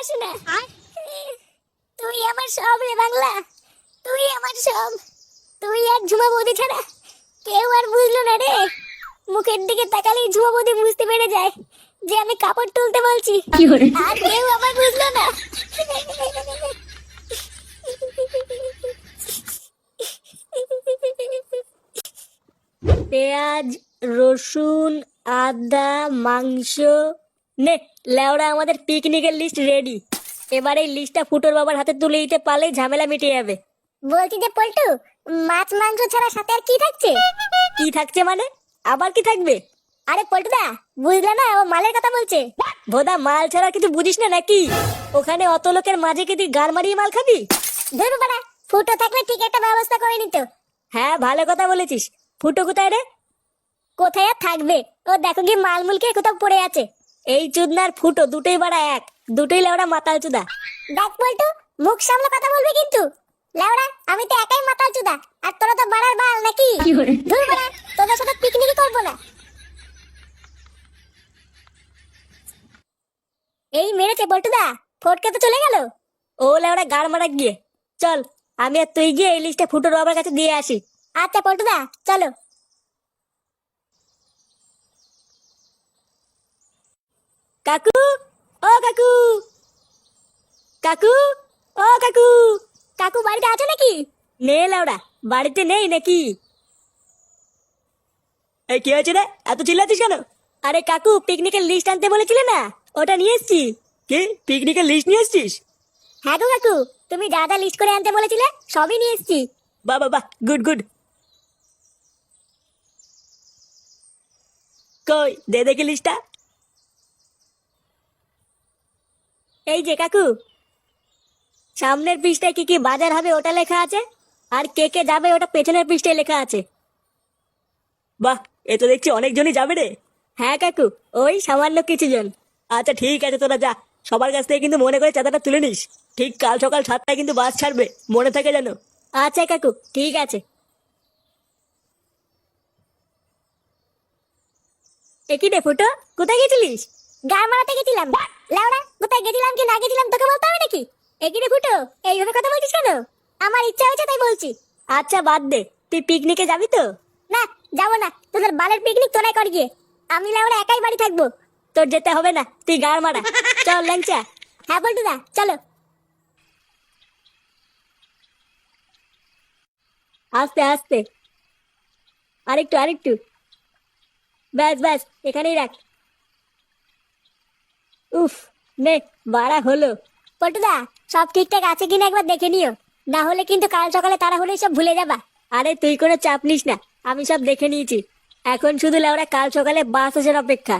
সোনা, তুই আমার সব রে বাংলা। তুই আমার সব। তুই আর ঝুমা বৌদি ছাড়া কেউ আর বুঝলো না রে। মুখের দিকে তাকালেই ঝুমা বৌদি বুঝতে পেরে যায় যে আমি কাপড় তুলতে বলছি। আর কেউ আমার বুঝলো না। পেঁয়াজ, রসুন, আদা, মাংস। নে লেওড়া, আমাদের পিকনিকের লিস্ট রেডি। এবার এই লিস্টটা ফুটোর বাবার হাতে তুলে দিতে পারলেই ঝামেলা মিটে যাবে। বলছি যে পল্টু, মাছ মাংস ছাড়া সাথে আর কি থাকছে? কি থাকছে মানে? আবার কি থাকবে? আরে পল্টুদা, বুঝলে না, ও মালের কথা বলছে। ভোদা, মাল ছাড়া কিছু বুঝিস না নাকি? ওখানে অত লোকের মাঝে কি তুই গার মারিয়ে মাল খাবি? ধরু বাড়া, ফুটো থাকলে ঠিক একটা ব্যবস্থা করে নিত। হ্যাঁ, ভালো কথা বলেছিস। ফুটো কোথায় রে? কোথায় আর থাকবে, ও দেখো কি মালমুল খেয়ে কোথাও পড়ে আছে। এই চুদনার ফুটো দুটোই বাড়া এক, দুটোই লেওড়া মাতাল চুদা। দেখ পল্টু, মুখ সামলে কথা বলবি কিন্তু। লেওড়া, আমি তো একাই মাতাল চুদা, আর তোরা তো বাড়ার বাল নাকি? ধুর বাড়া, তোদের সাথে পিকনিকই করবো না। এই মেরেছে পল্টুদা, ফটকে তো চলে গেল। ও লেওড়া গাড় মারা গিয়ে। চল, আমি আর তুই গিয়ে এই লিস্টটা ফুটোর বাবার কাছে দিয়ে আসি। আচ্ছা পল্টুদা, চলো। কাকু, ও কাকু, কাকু, ও কাকু। কাকু বাড়িতে আছো নাকি? নে লাউড়া, বাড়িতে নেই নাকি? এই কি হয়েছে রে, এত চিল্লাচ্ছিস কেন? আরে কাকু, পিকনিকের লিস্ট আনতে বলেছিলে না, ওটা নিয়ে এসেছি। কি, পিকনিকের লিস্ট নিয়ে এসছিস? হ্যাঁ গো কাকু, তুমি যা যা লিস্ট করে আনতে বলেছিলে সবই নিয়ে এসেছি। বাহ বাহ বাহ, গুড গুড। কই দে দেখি লিস্টটা। এই যে কাকু, সামনের পৃষ্ঠায় কি কি বাজার হবে ওটা লেখা আছে, আর কে কে যাবে ওটা পেছনের পৃষ্ঠায় লেখা আছে। বাহ, এ তো দেখছি অনেকজনই যাবে রে। হ্যাঁ কাকু, ওই সামান্য কিছু জন। আচ্ছা ঠিক আছে, তোরা যা। সবার কাছ থেকে কিন্তু মনে করে চাঁদাটা তুলে নিস। ঠিক কাল সকাল 7টায় কিন্তু বাস ছাড়বে, মনে থাকে যেন। আচ্ছা কাকু, ঠিক আছে। একই রে ফুটো, কোথায় গেছিলিস? গান মারাতে গেছিলাম। লাউড়া, কোথায় গেছিলাম কি না গেছিলাম তোকে বলতে হবে নাকি? একই রে ফুটো, এইভাবে কথা বলছিস কেন? আমার ইচ্ছা হয়েছে তাই বলছি। আচ্ছা বাদ দে, তুই পিকনিকে যাবি তো? না, যাবো না, তোদের বালের পিকনিক তোরাই কর গিয়ে। আমি লাউড়া একাই বাড়ি থাকবো। তোর যেতে হবে না, তুই গার মারা। চল ল্যাংচা। হ্যাঁ বল্টুদা, চলো। আস্তে আস্তে, আরেকটু আরেকটু। ব্যাস ব্যাস, এখানেই রাখ। উফ, নে, বাড়া হলো। পল্টুদা, সব ঠিকঠাক আছে কিনা একবার দেখে নিও, না হলে কিন্তু কাল সকালে তাড়াহুড়ো সব ভুলে যাবা। আরে তুই কোনো চাপ নিস না, আমি সব দেখে নিয়েছি। এখন শুধু লেওড়া কাল সকালে বাস আসার অপেক্ষা।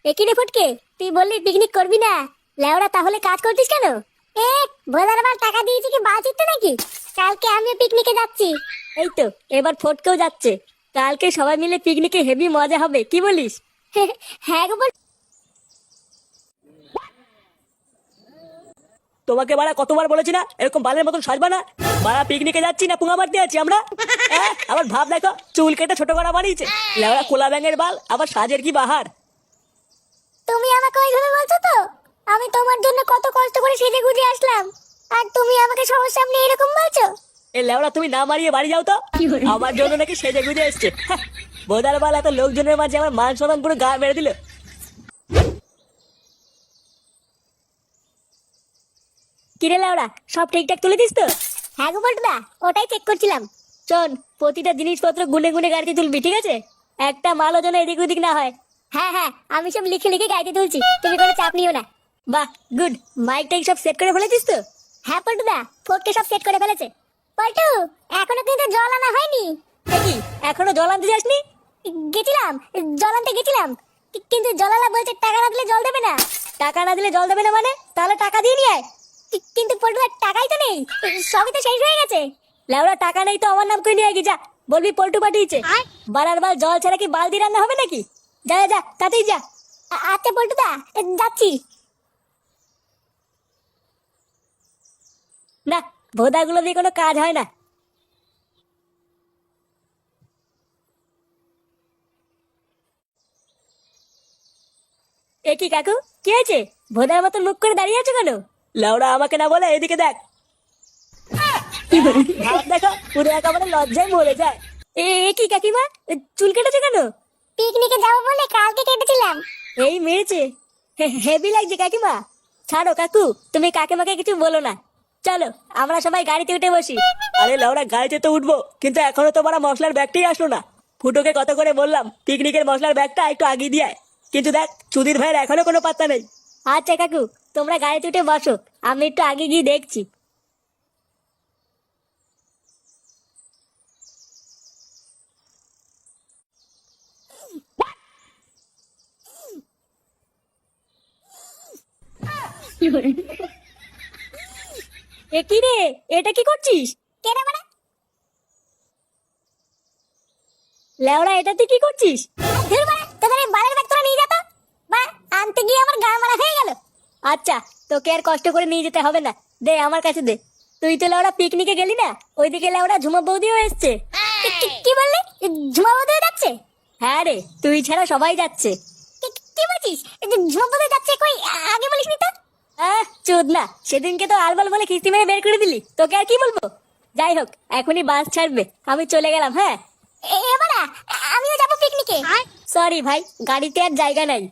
একই রে ফুটকে, তুই বললি পিকনিক করবি না, লেওড়া তাহলে কাজ করছিস কেন? এ, ভোলার বার টাকা দিয়েছি কি বাল চিত্তে নাকি? কালকে আমিও পিকনিকে যাচ্ছি। এই তো, এবার ফটকেও যাচ্ছে। কালকে সবাই মিলে পিকনিকে হেভি মজা হবে, কি বলিস? হ্যাঁ গো বল। তোমাকে বাড়া কতবার বলেছি না এরকম বালের মতন সাজবা না। বাড়া পিকনিকে যাচ্ছি না পুঙা মারতে যাচ্ছি আমরা? আবার ভাব দেখো, চুল কেটে ছোট করা বানিয়েছে। লেওড়া কোলা ব্যাঙের বাল, আবার সাজের কি বাহার। তুমি আমাকে ওইভাবে বলছো তো? আমি তোমার জন্য কত কষ্ট করে সেজে গুজে আসলাম, আর তুমি আমাকে সবার সামনে এরকম বলছো? এ লেওড়া, তুমি না মারিয়ে বাড়ি যাও তো। আমার জন্য নাকি সেজে গুজে এসছে। বোদার বাল, এত লোকজনের মাঝে আমার মান সম্মান পুরো গা মেরে দিল। কিরে লাউড়া, সব ঠিকঠাক তুলে দিস তো? হ্যাঁ গো বল্টুদা, ওটাই চেক করছিলাম। শোন, প্রতিটা জিনিসপত্র গুনে গুনে গাড়িতে তুলবি, ঠিক আছে? একটা মালও যেন এদিক ওদিক না হয়। হ্যাঁ হ্যাঁ, আমি সব লিখে লিখে গাড়িতে তুলছি, তুমি কোনো চাপ নিও না। বাহ, গুড। মাইক টাইক সব সেট করে ফেলেছিস তো? হ্যাঁ পল্টুদা, ফোরকে সব সেট করে ফেলেছে। পল্টু, এখনো কিন্তু জল আনা হয়নি। কি, এখনো জল আনতে যাসনি? গেছিলাম, জল আনতে গেছিলাম, কিন্তু জলালা বলছে টাকা না দিলে জল দেবে না। টাকা না দিলে জল দেবে না মানে? তাহলে টাকা দিয়ে নিয়ে আয়। কিন্তু পল্টুদার টাকাই তো নেই, সবই তো শেষ হয়ে গেছে। লেওড়া, টাকা নেই তো আমার নাম করে নিয়ে আয় যা, বলবি পল্টু পাঠিয়েছে। বারার বাল, জল ছাড়া কি বালতি রান্না হবে নাকি? যা যা যা, তাতেই যা। আচ্ছা পল্টুদা, যাচ্ছি। না, ভোদাগুলো দিয়ে কোনো কাজ হয় না। এ কি কাকু, কি হয়েছে? ভোদার মতন মুখ করে দাঁড়িয়ে আছো কেন? লেওড়া আমাকে না বলে এদিকে দেখ। ভাব দেখো, পুরো একেবারে লজ্জায় মরে যায়। এ কি কাকিমা, চুল কেটেছো কেন? পিকনিকে যাবো বলে কালকে কেটেছিলাম। এই মেরেছে, হেভি লাগছে কাকিমা। ছাড়ো কাকু, তুমি কাকিমাকে কিছু বলো না। চলো আমরা সবাই গাড়িতে উঠে বসি। আরে লেওড়া গাড়িতে তো উঠবো, কিন্তু এখনো তো বড় মশলার ব্যাগটাই আসলো না। ফুটোকে কত করে বললাম পিকনিকের মশলার ব্যাগটা একটু আগিয়ে দিয়ে আয়। কিন্তু দেখ চুদির ভাইয়ের এখনো কোনো পাত্তা নেই। আচ্ছা কাকু, তোমরা গাড়িতে উঠে বসো, আমি একটু আগে গিয়ে দেখছি। এ কি রে, এটা কি করছিস? কেন মানে? লেওড়া, এটা তুই কি করছিস? ধুর মানে, তোদের এই বালের ব্যাগ তোরা নিয়ে যা তো। বা আনতে গিয়ে আমার গা মারা হয়ে গেল। আচ্ছা, তোকে আর কষ্ট করে নিয়ে যেতে হবে না, দে আমার কাছে দে। তুই তো লেওড়া পিকনিকে গেলি না, ওইদিকে লেওড়া ঝুমা বৌদিও এসছে। কি বললি? ঝুমা বৌদি যাচ্ছে? হ্যাঁ রে, তুই ছাড়া সবাই যাচ্ছে। কি বলছিস? ঝুমা বৌদি যাচ্ছে কই? আগে বলিসনি তো। চোদ না, সেদিনকে তো আলবাল বলে কিস্তি মেরে বের করে দিলি, তোকে আর কি বলবো। যাই হোক, এখনই বাস ছাড়বে, আমি চলে গেলাম। হ্যাঁ এবার আমিও যাবো পিকনিকে। সরি ভাই, গাড়িতে আর জায়গা নাই।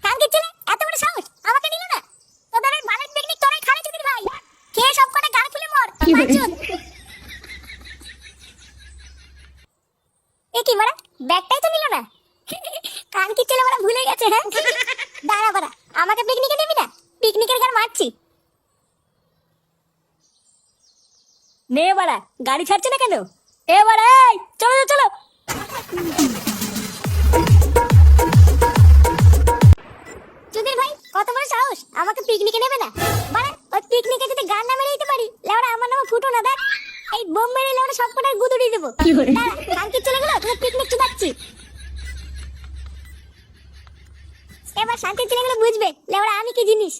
কালকে ছেলে এত বড় সাহস, আমাকে নিল না। তোদের ওই বালের পিকনিক তোরাই খালি চুদির ভাই। খেয়ে সব কটা গাল ফুলে মর। বাঞ্চোদ। এ কি মারা, ব্যাগটাই তো নিল না। কালকে ছেলে মারা ভুলে গেছে। হ্যাঁ দাঁড়া বাড়া, আমাকে পিকনিকে নিবি না? পিকনিকের গান মারছি। নে বাড়া, গাড়ি ছাড়ছে না কেন? এ বাড়া, এই চলো চলো। চুদির ভাই কত বড় সাহস, আমাকে পিকনিকে নেবে না? বাড়া, ওই পিকনিকে যদি গান না মেরে দিতে পারি, লেওড়া আমার নামে ফুটো না দেখ। এই বোম মেরে লেওড়া সব কটার গুদুড়ি দেবো। দাঁড়া, কালকে চলে গেল তোদের পিকনিক চুদাচ্ছি। এবার শান্তির ছেলেগুলো বুঝবে লেওড়া আমি কি জিনিস।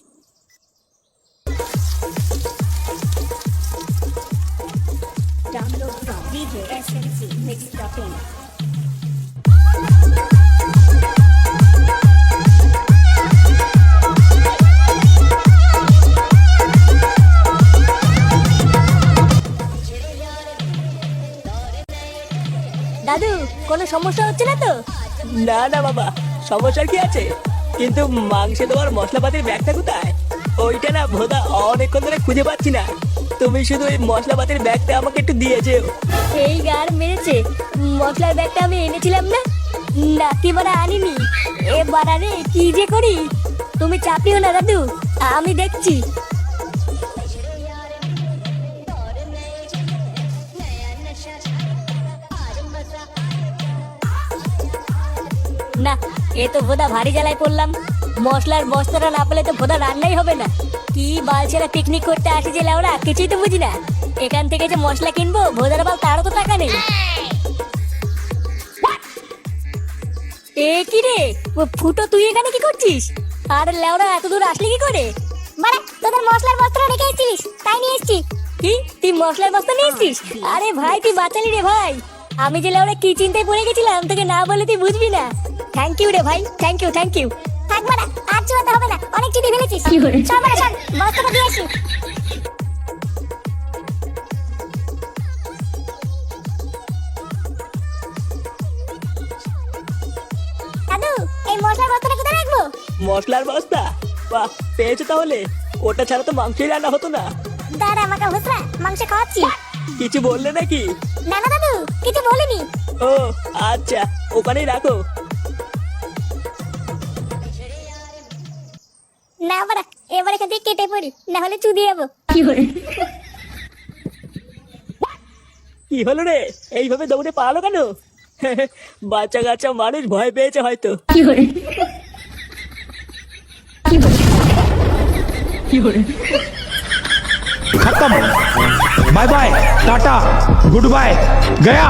দাদু, কোনো সমস্যা হচ্ছে না তো? না না বাবা, সমস্যার কি আছে? কিন্তু মাংসে দেওয়ার মশলাপাতির ব্যাগটা কোথায়? ওইটা না ভোদা অনেকক্ষণ ধরে খুঁজে পাচ্ছি না। তুমি শুধু ওই মশলাপাতির ব্যাগটা আমাকে একটু দিয়ে যেও। এই গার মেরেছে, মশলার ব্যাগটা আমি এনেছিলাম না, নাকি বাড়া আনিনি। এ বাড়া রে, কি যে করি। তুমি চাপিও না দাদু, আমি দেখছি। না, এ তো ভোদা ভারী জ্বালায় পড়লাম। মশলার বস্তাটা না পেলে তো ভোদা রান্নাই হবে না। কি বালছেরা পিকনিক করতে আসি যে লাউরা, কিছুই তো বুঝি না। এখান থেকে যে মশলা কিনবো, ভোদার বাল তারও তো টাকা নেই। এ কি রে, ফুটো তুই এখানে কি করছিস? আর লেওরা এত দূর আসলি কি করে? বাড়া, তোদের মশলার বস্তাটা রেখে এসেছিস, তাই নিয়ে এসেছি। কি, তুই মশলার বস্তা নিয়ে এসছিস? আরে ভাই, তুই বাঁচালি রে ভাই। আমি যে লেওরা কি চিন্তায় পড়ে গেছিলাম, তোকে না বলে তুই বুঝবি না। থ্যাংক ইউ রে ভাই, থ্যাংক ইউ থ্যাংক ইউ। থাক বাড়া, আর চুয়াতে হবে না, অনেক চিঠি ফেলেছিস। চল বাড়া চল, বস্তাটা দিয়ে আসি। দাদু, এই মশলার বস্তাটা কোথায় রাখবো? মশলার বস্তা? বাহ, পেয়েছো তাহলে। ওটা ছাড়া তো মাংসই রান্না হতো না। দাঁড়া আমাকে হোসরা, মাংস খাওয়াচ্ছি। কিছু বললে নাকি? না না দাদু, কিছু বলিনি। ও আচ্ছা, ওখানেই রাখো। না বাড়া, এবার এখান থেকে কেটে পড়ি, না হলে চুদি যাবো। কি হলো রে, এইভাবে দৌড়ে পালালো কেন? বাচ্চা কাচ্চা মানুষ ভয় পেয়েছে হয়তো। खत्म। Bye bye, tata, good bye, गया।